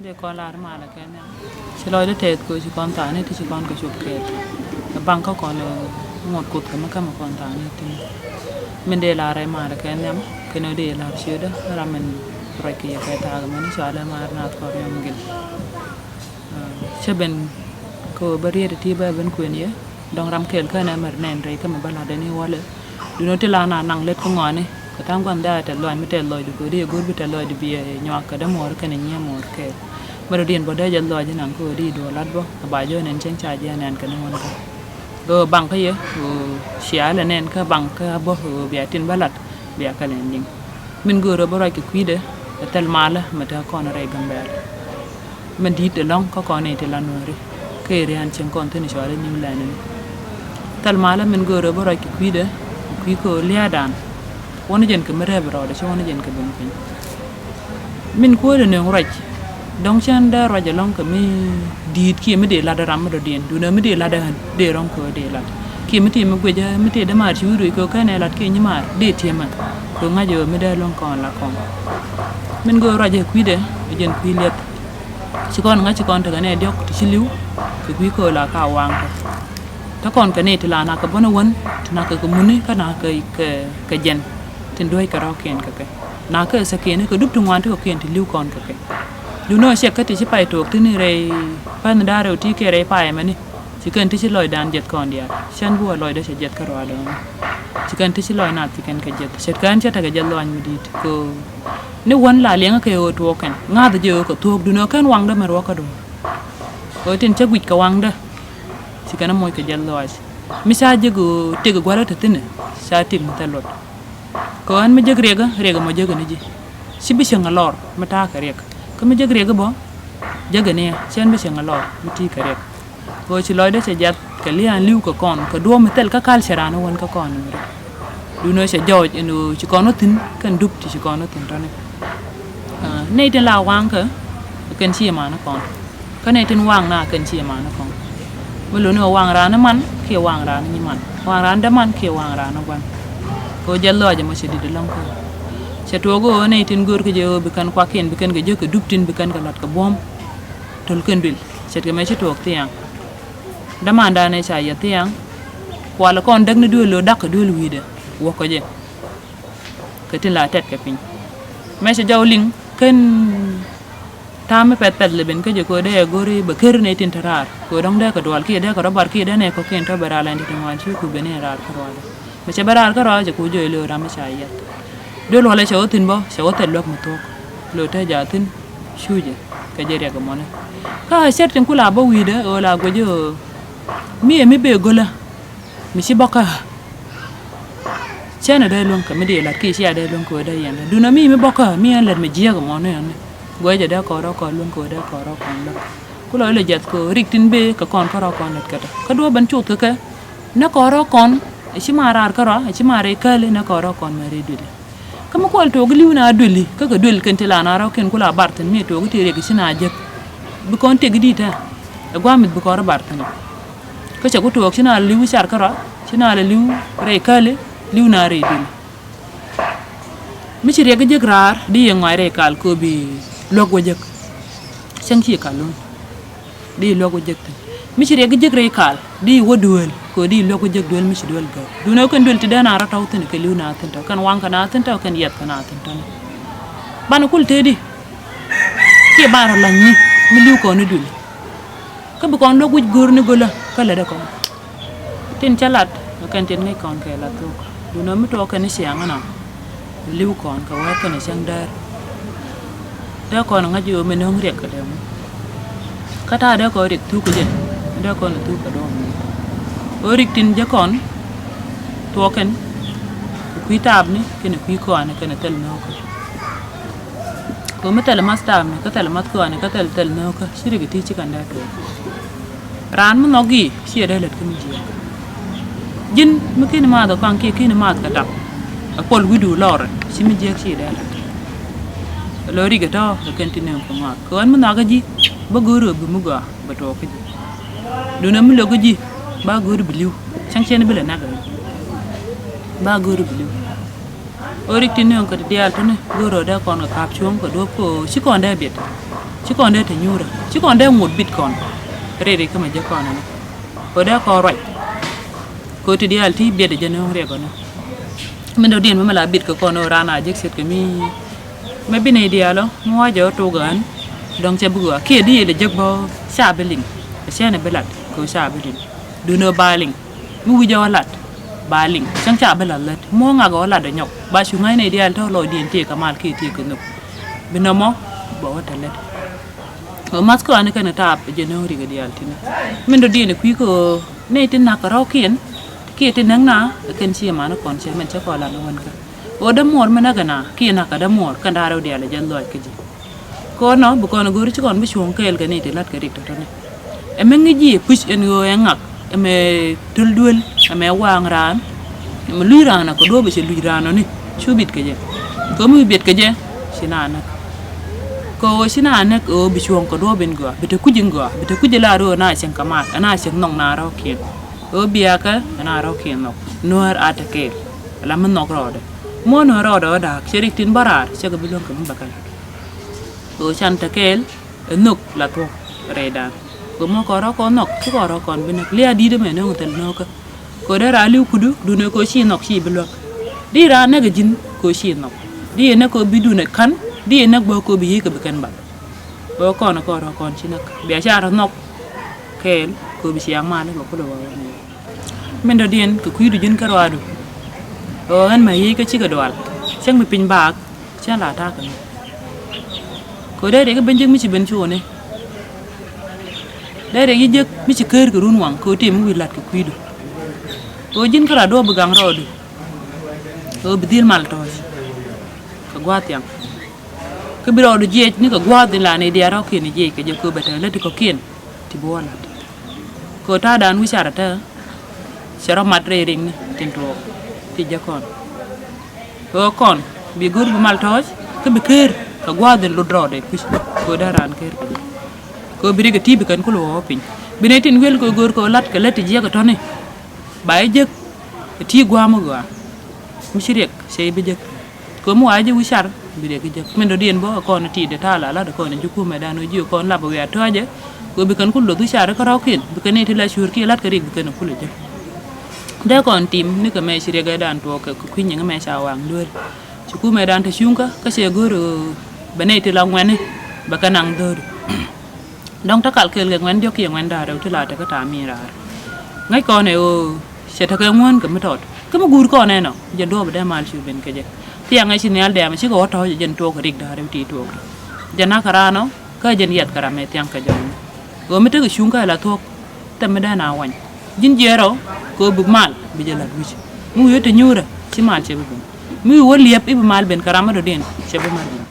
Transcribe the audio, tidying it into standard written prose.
de ko la ma la ken ci loy de tet ko ci kontane ti ci kon ko ci ket banko ko no ngot kut ka ma kontane ti min de la re ma la ken yam keno de la ci de ramen rek ya ka ta ga man ci ala ma na ko yam gel ci ben ko bari de ti ba ben ko ni dong ram kel ka na mar nen re ka ma bala de ni wala du no ti la na nang let ko ngone ka tam gon da ta loy mi te loy du ko de gor bi te loy de bi nyak ka da mor ka ne nya mor ke baro dien bo da jal loy nan ko di do lat bo ba jo nen chen cha je nen ka ne mon ka go bang ka ye sia la nen ka bang ka bo bi atin balat bi ka len ding min go ro bo ra ki kwi de tel mala ma ta ko na re gamber man di de long ko ne te la nori ke re an chen kon te ni shwale ni la ne tel mala min go ro bo ra ki kwi de kwi ko lia dan wona jen ke mere bro de wona jen ke ben pin min ko de ne raj dong chan da raj long ke mi dit ki mi de la da ram do dien du ne mi de la da de rong ko de la ki mi ti mi gwe ja mi te da ma chu ru ko ka ne lat ki ni mar de ti ma ko nga jo mi da long kon la kon min go raj kwi de jen kwi let ci kon nga ci kon te ne diok ti ci liw ke kwi ko la ka wang ko ta kon ka ne ti la na ka bona won na ka ko muni ka na ka jen tin doy ka roken ka ke na ka sa ke ne ko dup tu wan to ken ti liu kon ka ke du no she ka ti ci pai to ti ni re pan da re ti ke re pai ma ni ci kan ti ci loy dan jet kon dia shan bu loy da se jet ka ro do ci kan ti ci loy na ti kan ka jet set kan ci ta ga jel loy mi dit ko ni won la le nga ke o to kan nga da je ko to du no kan wang da ma ro ka do ko tin ca gwit ka wang da ci kana moy ka jel loy mi sa je go te go gwara ta tin sa tim ta lot ko an mi jeg rega mo jeg ni ji si bi sha ngalor mata ka rek ko mi jeg rega bo jeg ne chen bi sha ngalor mi ti ka rek ko ci loy de se jat ka li an liu ko kon ko do mi tel ka kal sharana won ka kon mi du no se joj eno ci kono tin kan dup ti ci kono tin tane ne tin la wang ka kan ci ma na kon ka ne tin wang na kan ci ma na kon mo lo no wang ra na man ke wang ra ni man wang ra da man ke wang ra na gwan ko jallo ja mo se di long ko se togo ne tin gor ke je bi kan kwa ken bi kan ge je ko duptin bi kan ga lat ko bom tol ken bil se ke me se tok tiang da man da ne sa ya tiang wala kon dag ne do lo dak do lo wi de wo ko je ke tin la tet ke pin me se jawling ken ta me pet pet le ben ke je ko de gori be ker ne tin tarar ko dong de ko dwal ki de ko robar ki de ne ko ken to berala ndi tin wan chi ku be ne rar ko wala me se barar ka ro je ku jo lo ram sa yet do lo le so tin bo so tel lok mo to lo ta ja tin shuje ka je re ga mo ne ka set tin kula bo wi de o la go je mi be gola mi si boka chena de lon ka mi de la ki sia de lon ko de yan du na mi boka mi an le me je ga mo ne ne go je de ko ro ko lon ko de ko ro ko la kula le jet ko rik tin be ka kon ko ro ko net ka do ban chu ka na ko ro kon ci marar karo ci mare kale na koro kon mare duli kama ko to gliw na duli kaka dul kan tila na raw ken kula bartan me to gite regi sina je bu kon te gidita e gwamit bu ko bartan ko ci ko to sina liw sar karo sina la liw re kale liw na re duli mi ci regi je grar di ngay re kal ko bi logo je sang ci kalon di logo je mi ci regi je re kal di wodul ko di loko jeg dol mi ci dol ga du no kan dol ti dana ra tawtin ke liw na tan kan wanka na tan kan yet kan na tan ban kul te di ke bar la ni mi liw ko ni dul ka bu kon logo gor ni gola kala da ko tin chalat kan tin ngai kon ke la to du no mi to kan ni sianga na liw kon ka wa kan sang dar da kon nga jo me no rek ka dem kata da ko rek tu ko je da kon tu ka do orik tin jakon token kui tab ni kene kui ko ane kene tel no ko metal mastab ni ka tel mat ko ane ka tel no ka shiri giti ci kan da to ran mo nogi shi da let kemi ji jin mo kene ma do kan ke kene ma ka tap akol widu lor shi mi je shi da lori ga to kan tin ko ma ko an mo naga ji ba goro bu mu ga ba to ko ji du na mo logo ji ba gor biliw sang chen bele naga ba gor biliw orik tin on ko dial tane goro da kon ka kap chuom ko do ko shi kon da bet chứ còn đây thì nhu rồi chứ còn đây một bitcoin re re kama je con này có đây có rồi có thì đi alti biết để cho nó re con mình đầu tiên mà là bit cái con nó ra na jek set cái mi bên này đi alo mua giờ to gan dong che bua kia đi để jek bo sa beling xe này belat có sa beling du no baling mu jo lat baling sang cha belat let mo nga go lat de nhok ba su ngai này đi alto lo đi ti kamal ki ti ko no binomo bo ta let o masko an kana tap je no ri ga di altina min do di ne ku ko ne tin na ka ro kien ki tin nang na ken chi ma na kon che men che ko la no wan ka o da mor mena gana ki na ka da mor kan da ro di ala jan lo ke ji ko no bu ko no gori chi kon bi chuong kel ga ni te lat ka rik to ne e men ngi ji push en go en ngak e me tul dul e me wang ran e me lui ran na ko do be se lui ran no ni chu bit ke je ko mu bit ke je sina na ko sina na ko bi chuong ko do ben go bi te kujin go bi te kujila ro na chen kama ana chen nong na ro ke o biya ka ana ro ke no nuar atake la man nok ro de mo no ro do da cherik tin barar che ga bilon kam bakal o chan takel nok la to reda ko mo ko ro ko nok ko ro kon bi nak lia di de me no tel no ka ko da ra liu kudu du ne ko chi nok chi bilok di ra na ga jin ko chi nok di ne ko bi du ne kan di nak bo ko bi ka bi kan ba bo ko na ko ro kon chi nak bi cha ro nok kel ko bi siang ma ne ko do wa ni men do dien ko ku du jin ka ro adu o an ma yi ka chi ka dwal chang mi pin bak cha la ta ka ko de ka ben jing mi chi ben chu ne de yi jek mi chi ker ko run wang ko te mu wi lat ko ku du o jin ka ra do bu gang ro du o bi dil mal to ka gwa tiang ke biro do je ni ko gwa din la ne dia ro ke ni je ke je ko beta le ko ken ti bo la ko ta dan wi sara ta sara matre ring tin to ti je kon ko kon bi gur bu mal toj ke bi ker ko gwa din lu dro de pis ko daran ker ko bi ga ti bi kan ko lo pin bi ne tin wel ko gor ko lat ke let je ko to ne bay je ti gwa mo gwa mi shirek sey bi je ko mo aje wi sar bi de ke men do dien bo ko na ti de tala la de ko na juku me dano ji ko la bo ya toje ko bi kan kullo du sar ko raw ken bi kan ti la shur ki lat ka rik bi kan kullo je de kon tim ni ko me shire ga dan to ko kwin nga me sa wang dur juku me dan ta shunka ka se goro bane ti la ngwane ba kanang dur dong ta kal kel ga ngwan jo ki ngwan da rew ti la ta ka ta mi ra ngai ko ne o se ta ka ngwan ka me tot ka mo gur ko ne no je do ba de mal shu ben ke je tiang ai sinyal de ma chi ko to jen to ko rik da re ti to jana karano ka jen yat karame tiang ka jon go mi te ko shunga la to ta me da na wan jin jero ko bu mal bi je la wi mu yote nyura ci mal che bu mu wo liep ibu mal ben karama do den che bu mal